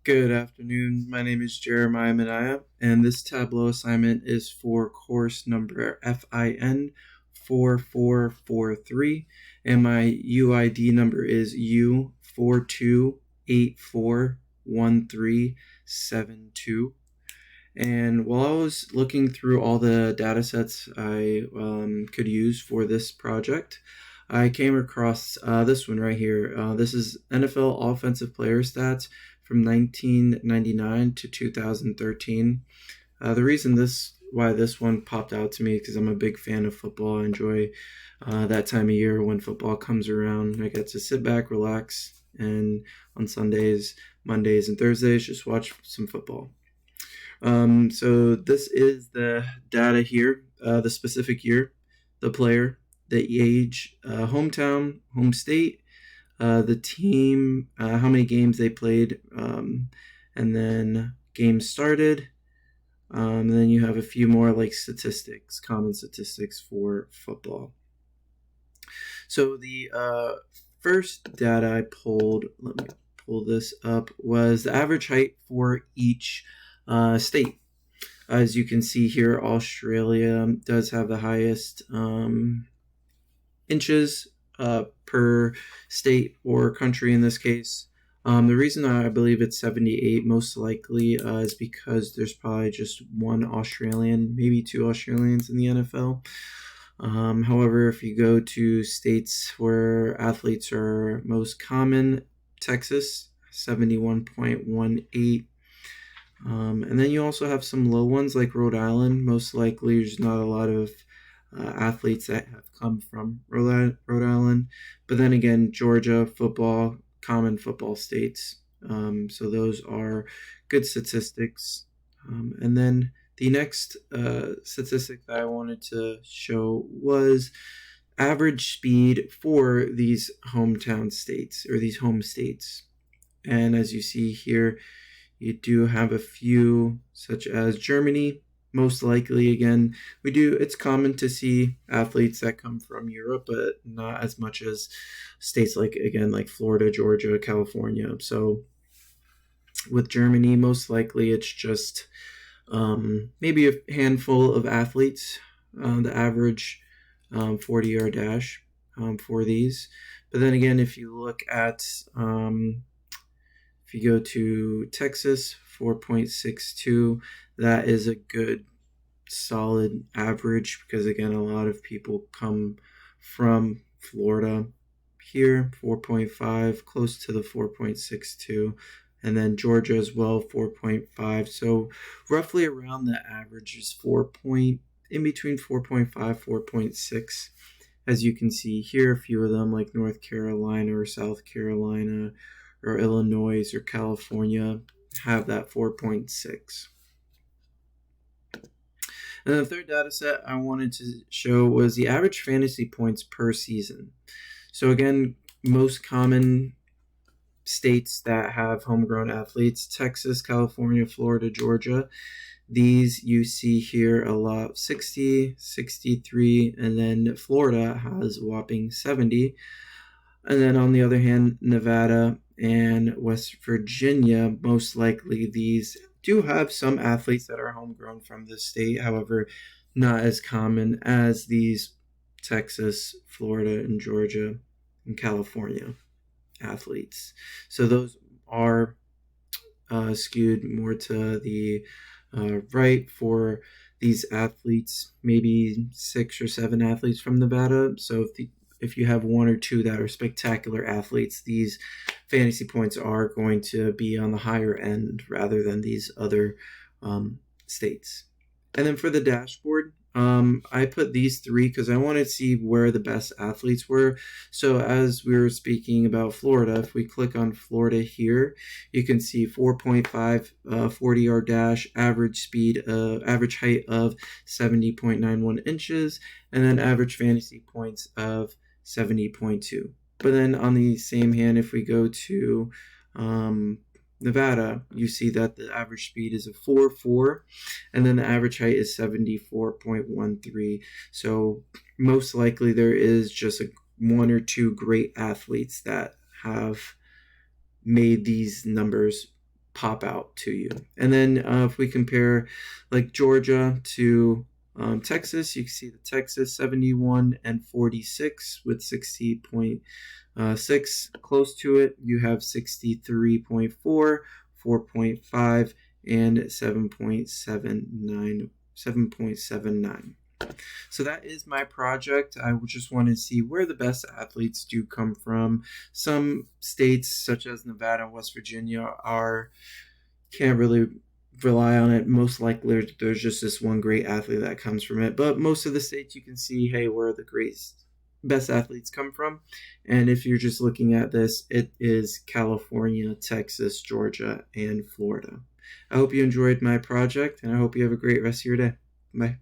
Good afternoon. My name is Jeremiah Manaya, and this Tableau assignment is for course number FIN 4443, and my UID number is U42841372. And while I was looking through all the data sets I could use for this project, I came across this one right here. This is NFL offensive player stats from 1999 to 2013. The reason why this one popped out to me because I'm a big fan of football. I enjoy that time of year when football comes around. I get to sit back, relax, and on Sundays, Mondays, and Thursdays just watch some football. So this is the data here, the specific year, the player, the age, hometown, home state, the team, how many games they played, and then games started. And then you have a few more like statistics, common statistics for football. So the first data I pulled, let me pull this up, was the average height for each state. As you can see here, Australia does have the highest inches per state or country in this case. The reason I believe it's 78 most likely is because there's probably just one Australian, maybe two Australians in the NFL. However, if you go to states where athletes are most common, Texas, 71.18. And then you also have some low ones like Rhode Island. Most likely there's not a lot of athletes that have come from Rhode Island. But then again, Georgia, football, common football states. So those are good statistics. And then the next statistic that I wanted to show was average speed for these hometown states or these home states. And as you see here, you do have a few, such as Germany. Most likely, again, it's common to see athletes that come from Europe, but not as much as states like Florida, Georgia, California. So with Germany, most likely it's just maybe a handful of athletes, the average 40-yard dash for these. But then again, if you look at if you go to Texas, 4.62, that is a good solid average because, again, a lot of people come from Florida. Here, 4.5, close to the 4.62. And then Georgia as well, 4.5. So roughly around the average is in between 4.5, 4.6. As you can see here, a few of them like North Carolina or South Carolina or Illinois or California have that 4.6. And the third data set I wanted to show was the average fantasy points per season. So again, most common states that have homegrown athletes, Texas, California, Florida, Georgia. These you see here a lot, 60, 63, and then Florida has a whopping 70. And then on the other hand, Nevada and West Virginia, most likely these do have some athletes that are homegrown from this state. However, not as common as these Texas, Florida, and Georgia, and California athletes. So those are skewed more to the right for these athletes, maybe 6 or 7 athletes from Nevada. So if you have 1 or 2 that are spectacular athletes, these fantasy points are going to be on the higher end rather than these other states. And then for the dashboard, I put these 3 because I wanted to see where the best athletes were. So as we were speaking about Florida, if we click on Florida here, you can see 4.5 40-yard dash, average height of 70.91 inches, and then average fantasy points of 70.2. But then on the same hand, if we go to Nevada, you see that the average speed is a 4.4, and then the average height is 74.13. So most likely there is just 1 or 2 great athletes that have made these numbers pop out to you. And then if we compare like Georgia to Texas, you can see the Texas 71 and 46 with 60.6 close to it. You have 63.4, 4.5, and 7.79. So that is my project. I just wanted to see where the best athletes do come from. Some states, such as Nevada and West Virginia, can't really rely on it. Most likely there's just this one great athlete that comes from it. But most of the states you can see, hey, where the best athletes come from. And if you're just looking at this, it is California, Texas, Georgia, and Florida. I hope you enjoyed my project, and I hope you have a great rest of your day. Bye.